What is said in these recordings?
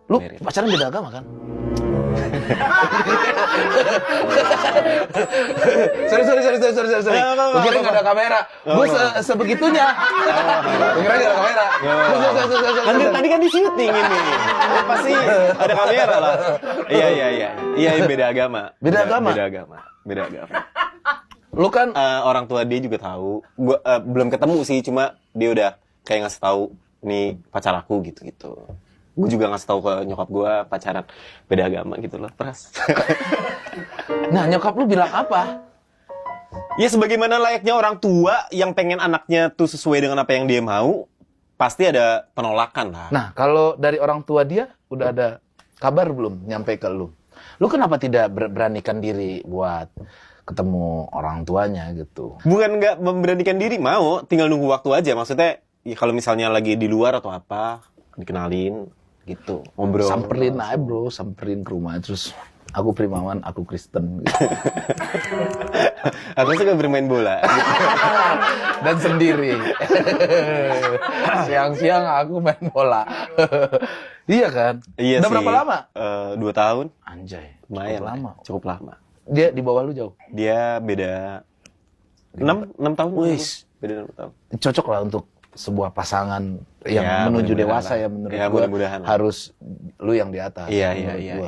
Lu Mirip. pacaran beda agama kan? sorry. Gue kira nggak ada kamera. Gue sebegitunya. Gue kira nggak ada kamera. Kan dari tadi kan di syuting ini. Pasti ada kamera lah. Iya. Iya, beda agama. Beda agama? Beda agama. Lu kan Orang tua dia juga tahu. Gua belum ketemu sih, cuma dia udah kayak ngasih tahu nih pacar aku gitu. Gue juga ngasih tahu ke nyokap gue pacaran beda agama gitu loh, Pras. nah nyokap lu bilang apa? Ya sebagaimana layaknya orang tua yang pengen anaknya tuh sesuai dengan apa yang dia mau, pasti ada penolakan lah. Nah, kalau dari orang tua dia udah ada kabar belum nyampe ke lu? Lu kenapa tidak beranikan diri buat ketemu orang tuanya gitu? Bukan nggak memberanikan diri, mau, tinggal nunggu waktu aja. Maksudnya, ya kalau misalnya lagi di luar atau apa, dikenalin gitu, ngobrol. Samperin aja bro, samperin ke rumah terus aku Primawan, aku Kristen gitu. Aku suka bermain bola. Dan sendiri. Siang-siang aku main bola. Iya kan? Iya Udah sih. berapa lama? 2 tahun. Anjay, Lumayan. cukup lama. Cukup lama. Dia di bawah lu jauh. Dia beda 6 tahun. Wis. Beda 6 tahun. Cocok lah untuk sebuah pasangan yang Ya, menuju mudah-mudahan dewasa lah. ya menurut Ya, gua mudah-mudahan lah. harus lu yang di atas. Iya. menurut gua.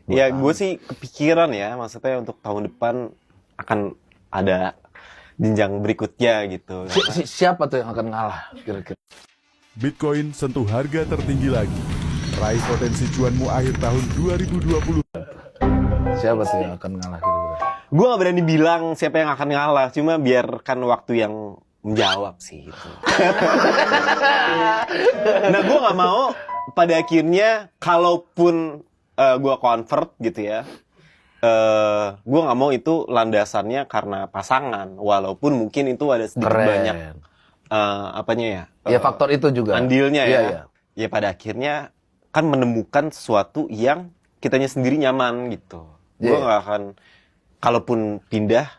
Ya, gue sih kepikiran ya, maksudnya untuk tahun depan akan ada jenjang berikutnya gitu. Siapa tuh yang akan ngalah kira-kira? Bitcoin sentuh harga tertinggi lagi. Raih potensi cuanmu akhir tahun 2020. Siapa tuh yang akan ngalah kira-kira? Gue gak berani bilang siapa yang akan ngalah, cuma biarkan waktu yang menjawab sih gitu. Nah, gue gak mau pada akhirnya kalaupun gue convert gitu ya, gue gak mau itu landasannya karena pasangan, walaupun mungkin itu ada sedikit Keren. banyak apanya ya, Ya faktor itu juga. andilnya Iya, ya. iya. Ya pada akhirnya kan menemukan sesuatu yang kitanya sendiri nyaman gitu. Gue Iya. gak akan, kalaupun pindah,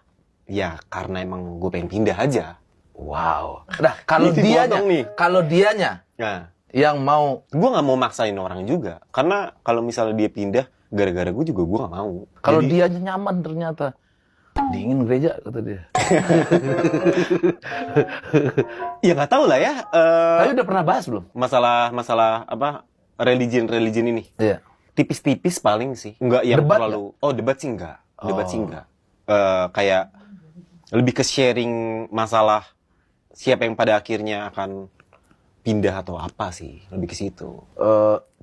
ya karena emang gue pengen pindah aja. Wow. Nah, kalau Ini dipotong nih. dianya Nah, yang mau, gue nggak mau maksain orang juga, karena kalau misalnya dia pindah gara-gara gue juga gue nggak mau. kalau Jadi, dianya nyaman ternyata dingin gereja kata dia. ya nggak tahu lah ya. Tapi udah pernah bahas belum? Masalah apa religion ini Iya. tipis-tipis paling sih, nggak yang Debat terlalu. Oh, debat sih nggak, debat sih Oh. nggak. Kayak lebih ke sharing masalah siapa yang pada akhirnya akan pindah atau apa sih, lebih ke situ.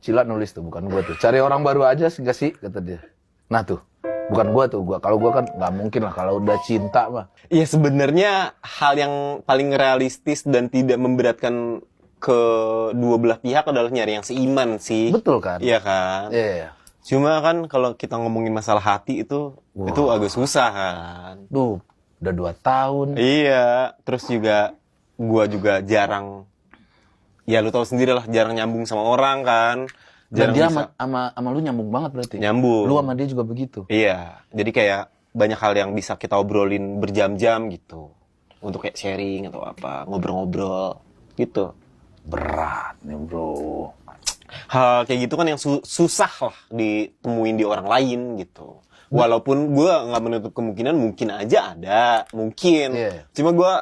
Cila nulis tuh, bukan gua tuh. Cari orang baru aja sih, nggak sih kata dia. Nah tuh, bukan gua tuh. Kalau gua kan nggak mungkin lah kalau udah cinta mah. Ya sebenarnya hal yang paling realistis dan tidak memberatkan kedua belah pihak adalah nyari yang seiman sih. Betul kan? Iya kan? Iya. Cuma kan kalau kita ngomongin masalah hati itu agak susah kan. Duh, udah 2 tahun. Iya, terus juga gua juga jarang, ya lu tahu sendiri lah, jarang nyambung sama orang kan. Dan Jarang dia bisa sama lu nyambung banget berarti. nyambung. Lu sama dia juga begitu. Iya, jadi kayak banyak hal yang bisa kita obrolin berjam-jam gitu. Untuk kayak sharing atau apa, ngobrol-ngobrol gitu. Berat nih bro. Hal kayak gitu kan yang susah lah ditemuin di orang lain gitu. Walaupun gue nggak menutup kemungkinan mungkin aja ada, mungkin. Iya. Cuma gue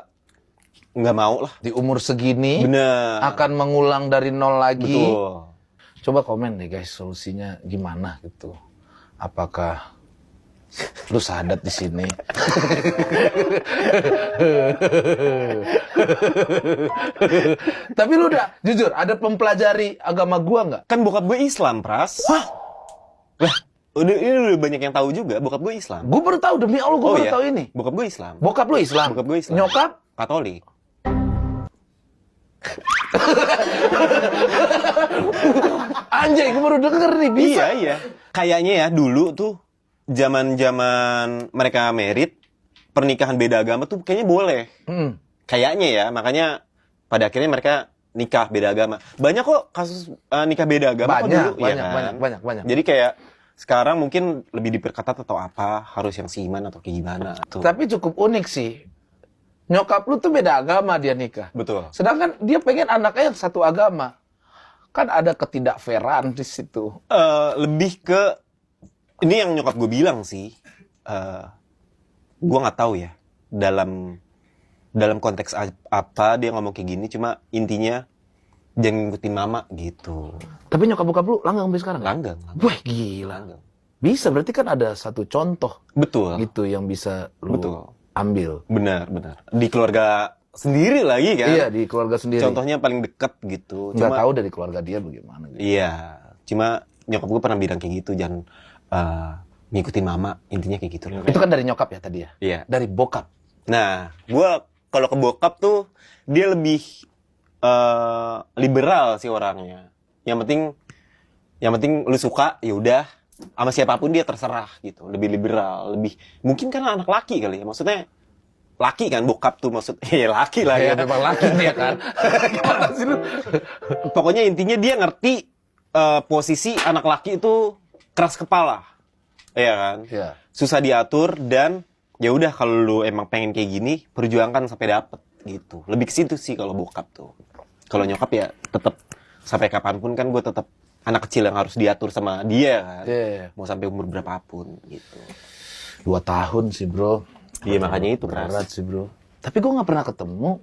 nggak mau lah. Di umur segini Bener. akan mengulang dari nol lagi. Betul. Coba komen deh guys, solusinya gimana gitu. Apakah lu sadat di sini? Tapi lu udah jujur ada mempelajari agama gua nggak? Kan bokap gue Islam, Pras. Hah? Lah, ini udah banyak yang tahu juga, bokap gue Islam. Gue baru tahu, demi Allah gue Oh baru iya? tahu ini. Bokap gue Islam. Bokap lu Islam? Bokap gue Islam. Nyokap? Katolik. Anjay, gue baru denger nih, bisa. Iya. Kayaknya ya dulu tuh zaman-zaman mereka married, pernikahan beda agama tuh kayaknya boleh. Hmm. Kayaknya ya, makanya pada akhirnya mereka nikah beda agama. Banyak kok kasus nikah beda agama kok dulu, ya kan? Banyak. Jadi kayak sekarang mungkin lebih diperketat atau apa, harus yang seiman atau kayak gimana. Tuh. Tapi cukup unik sih. Nyokap lu tuh beda agama dia nikah. Betul. Sedangkan dia pengen anaknya yang satu agama. Kan ada ketidakfairan di situ. Lebih ke ini yang nyokap gue bilang sih. Gue nggak tahu ya dalam konteks apa dia ngomong kayak gini. Cuma intinya jangan ngikutin mama gitu. Tapi nyokap bokap lu langgang sampai sekarang? Langgang. Wah, gila. Langgang. Bisa, berarti kan ada satu contoh Betul. gitu yang bisa lu Betul. ambil. Benar. Di keluarga sendiri lagi kan. Iya, di keluarga sendiri. Contohnya paling dekat gitu. Nggak tahu dari keluarga dia bagaimana gitu. Iya. Cuma nyokap gue pernah bilang kayak gitu, jangan ngikutin mama, intinya kayak gitu loh. Itu kan dari nyokap ya tadi ya? Iya. Dari bokap. Nah, gue kalau ke bokap tuh dia lebih liberal sih orangnya. Yang penting lu suka, ya udah. Sama siapapun dia terserah gitu. Lebih liberal, lebih mungkin karena anak laki kali ya. Maksudnya laki kan bokap tuh ya laki lah ya. Ya memang laki dia kan. Gimana sih lu? Pokoknya intinya dia ngerti posisi anak laki itu keras kepala. Iya kan? Iya. Susah diatur dan ya udah kalau lu emang pengen kayak gini, perjuangkan sampai dapet gitu. Lebih ke situ sih kalau bokap tuh. Kalau nyokap ya tetap sampai kapanpun kan gue tetap anak kecil yang harus diatur sama dia kan. Iya. Mau sampai umur berapapun gitu. 2 tahun sih bro. Iya makanya itu Berat keras. sih bro. Tapi gue nggak pernah ketemu